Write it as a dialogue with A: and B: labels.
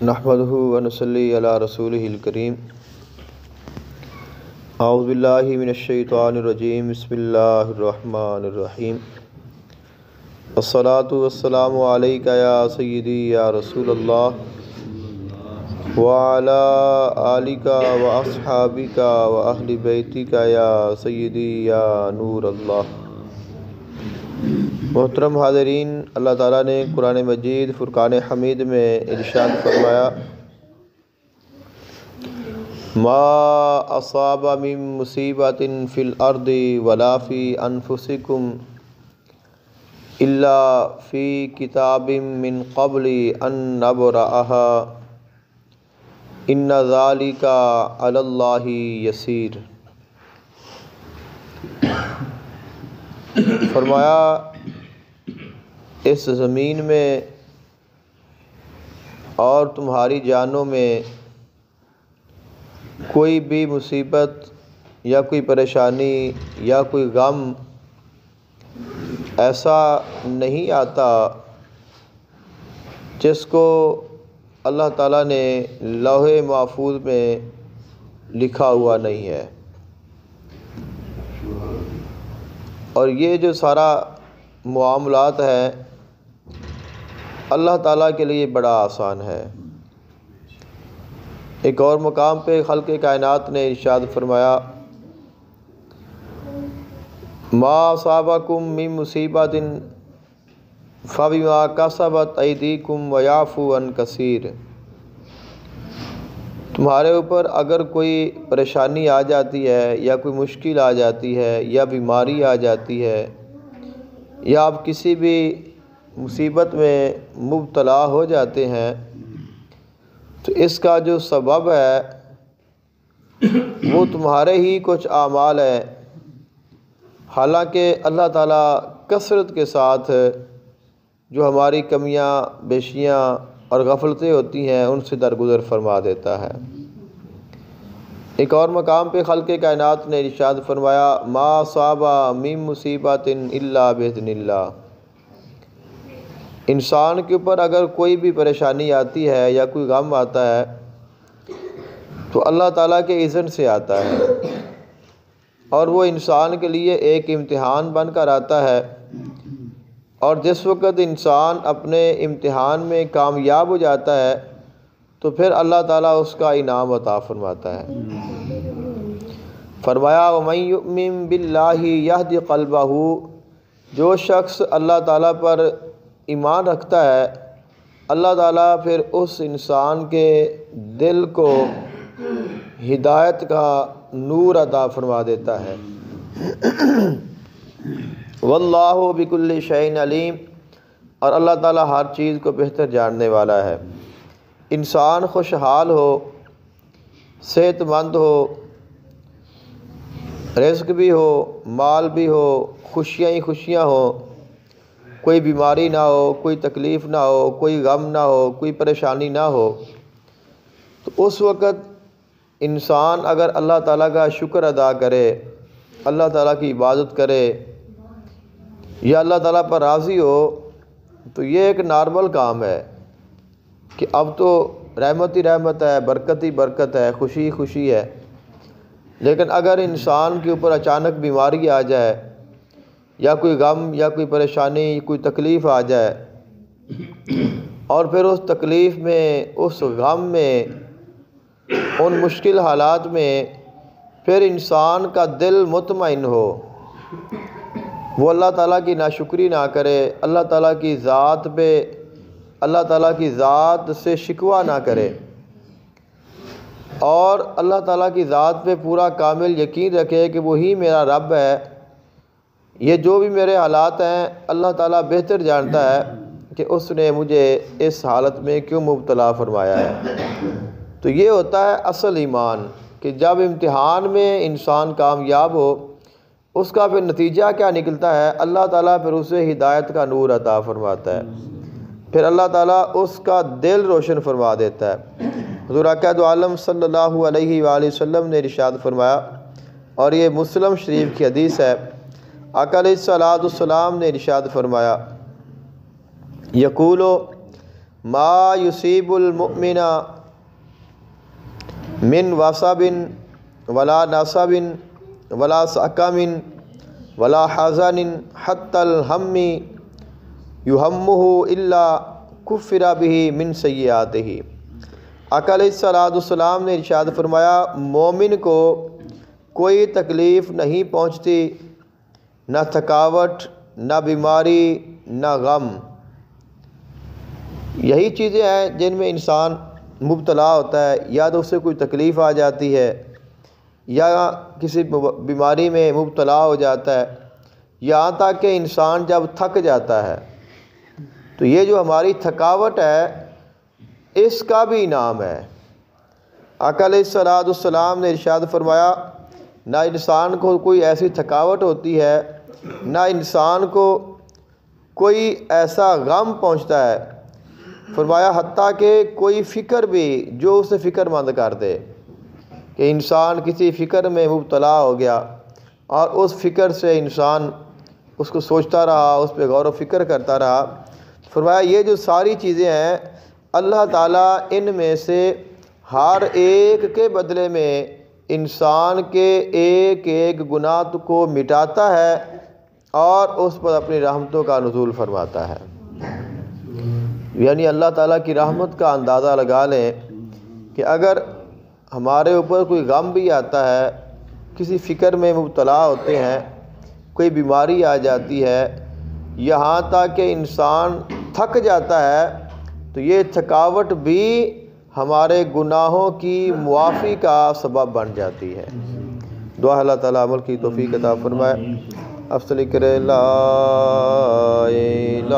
A: نحمدہ ونصلی علی رسولہ الکریم۔ اعوذ باللہ من الشیطان الرجیم، بسم اللہ الرحمن الرحیم۔ الصلاۃ والسلام علیک یا سیدی یا رسول اللہ وعلی آلک واصحابک واہل بیتک یا سیدی یا نور اللہ۔ محترم حاضرین، اللہ تعالیٰ نے قرآن مجید فرقان حمید میں ارشاد فرمایا، ما اصاب من مصیبت فی الارض ولا فی انفسکم الا فی کتاب من قبل ان نبرأها ان ذلک علی اللہ یسیر۔ فرمایا اس زمین میں اور تمہاری جانوں میں کوئی بھی مصیبت یا کوئی پریشانی یا کوئی غم ایسا نہیں آتا جس کو اللہ تعالیٰ نے لوح محفوظ میں لکھا ہوا نہیں ہے۔ اور یہ جو سارا معاملات ہے اللہ تعالیٰ کے لیے بڑا آسان ہے۔ ایک اور مقام پہ خلق کائنات نے ارشاد فرمایا، ما اصابکم من مصیبت فبما کسبت ایدیکم ویعفو عن کثیر۔ تمہارے اوپر اگر کوئی پریشانی آ جاتی ہے یا کوئی مشکل آ جاتی ہے یا بیماری آ جاتی ہے یا آپ کسی بھی مصیبت میں مبتلا ہو جاتے ہیں تو اس کا جو سبب ہے وہ تمہارے ہی کچھ اعمال ہیں، حالانکہ اللہ تعالیٰ کثرت کے ساتھ جو ہماری کمیاں بیشیاں اور غفلتیں ہوتی ہیں ان سے درگزر فرما دیتا ہے۔ ایک اور مقام پہ خلق کائنات نے ارشاد فرمایا، ما اصاب من مصیبت الا باذن اللہ۔ انسان کے اوپر اگر کوئی بھی پریشانی آتی ہے یا کوئی غم آتا ہے تو اللہ تعالیٰ کے اذن سے آتا ہے، اور وہ انسان کے لیے ایک امتحان بن کر آتا ہے، اور جس وقت انسان اپنے امتحان میں کامیاب ہو جاتا ہے تو پھر اللہ تعالیٰ اس کا انعام عطا فرماتا ہے۔ فرمایا، وَمَن يُؤْمِن بِاللَّهِ يَهْدِ قَلْبَهُ۔ جو شخص اللہ تعالیٰ پر ایمان رکھتا ہے اللہ تعالیٰ پھر اس انسان کے دل کو ہدایت کا نور عطا فرما دیتا ہے۔ واللہ بکل شیء علیم۔ اور اللہ تعالیٰ ہر چیز کو بہتر جاننے والا ہے۔ انسان خوشحال ہو، صحت مند ہو، رزق بھی ہو، مال بھی ہو، خوشیاں ہی خوشیاں ہوں، کوئی بیماری نہ ہو، کوئی تکلیف نہ ہو، کوئی غم نہ ہو، کوئی پریشانی نہ ہو، تو اس وقت انسان اگر اللہ تعالیٰ کا شکر ادا کرے، اللہ تعالیٰ کی عبادت کرے یا اللہ تعالیٰ پر راضی ہو تو یہ ایک نارمل کام ہے کہ اب تو رحمت ہی رحمت ہے، برکت ہی برکت ہے، خوشی ہی خوشی ہے۔ لیکن اگر انسان کے اوپر اچانک بیماری آ جائے یا کوئی غم یا کوئی پریشانی کوئی تکلیف آ جائے اور پھر اس تکلیف میں، اس غم میں، ان مشکل حالات میں پھر انسان کا دل مطمئن ہو، وہ اللہ تعالیٰ کی ناشکری نہ کرے، اللہ تعالیٰ کی ذات پہ، اللہ تعالیٰ کی ذات سے شکوہ نہ کرے، اور اللہ تعالیٰ کی ذات پہ پورا کامل یقین رکھے کہ وہی میرا رب ہے، یہ جو بھی میرے حالات ہیں اللہ تعالیٰ بہتر جانتا ہے کہ اس نے مجھے اس حالت میں کیوں مبتلا فرمایا ہے۔ تو یہ ہوتا ہے اصل ایمان، کہ جب امتحان میں انسان کامیاب ہو اس کا پھر نتیجہ کیا نکلتا ہے، اللہ تعالیٰ پھر اسے ہدایت کا نور عطا فرماتا ہے، پھر اللہ تعالیٰ اس کا دل روشن فرما دیتا ہے۔ حضور اقدس دو عالم صلی اللہ علیہ وآلہ وسلم نے ارشاد فرمایا، اور یہ مسلم شریف کی حدیث ہے، آقا علیہ الصلوۃ والسلام نے ارشاد فرمایا، یقول ما یصیب المؤمن من وصب ولا نصب ولا سقم ولا حزن حتى الهم یہمہ الا کفر بہ من سیئاتہ۔ آقا علیہ السلام نے ارشاد فرمایا مومن کو کوئی تکلیف نہیں پہنچتی، نہ تھکاوٹ، نہ بیماری، نہ غم۔ یہی چیزیں ہیں جن میں انسان مبتلا ہوتا ہے، یا تو اس سے کوئی تکلیف آ جاتی ہے، یا کسی بیماری میں مبتلا ہو جاتا ہے، یہاں تک کہ انسان جب تھک جاتا ہے۔ تو یہ جو ہماری تھکاوٹ ہے اس کا بھی انعام ہے۔ آقا علیہ السلام نے ارشاد فرمایا نہ انسان کو کوئی ایسی تھکاوٹ ہوتی ہے، نہ انسان کو کوئی ایسا غم پہنچتا ہے، فرمایا حتیٰ کہ کوئی فکر بھی جو اسے فکر مند کر دے، کہ انسان کسی فکر میں مبتلا ہو گیا اور اس فکر سے انسان اس کو سوچتا رہا، اس پہ غور و فکر کرتا رہا۔ فرمایا یہ جو ساری چیزیں ہیں اللہ تعالیٰ ان میں سے ہر ایک کے بدلے میں انسان کے ایک ایک گناہ کو مٹاتا ہے اور اس پر اپنی رحمتوں کا نزول فرماتا ہے۔ یعنی اللہ تعالیٰ کی رحمت کا اندازہ لگا لیں کہ اگر ہمارے اوپر کوئی غم بھی آتا ہے، کسی فکر میں مبتلا ہوتے ہیں، کوئی بیماری آ جاتی ہے، یہاں تک کہ انسان تھک جاتا ہے، تو یہ تھکاوٹ بھی ہمارے گناہوں کی معافی کا سبب بن جاتی ہے۔ دعا اللہ تعالیٰ عمل کی توفیق عطا فرمائے۔ افضل ذکر لا الہ